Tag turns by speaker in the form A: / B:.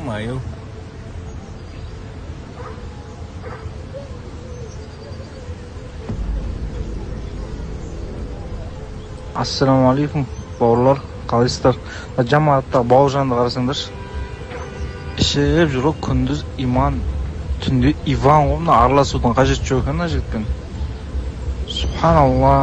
A: Ё-моё. Assalomu alaykum bауырлар, қалайсыздар? Жамаатта Бауыржанды қарасаңдаршы. Ішіп жүріп күндіз иман, түнде Иван ғой, мына араласудың қажеті жоқ екен мына жігітпен. Субханалла.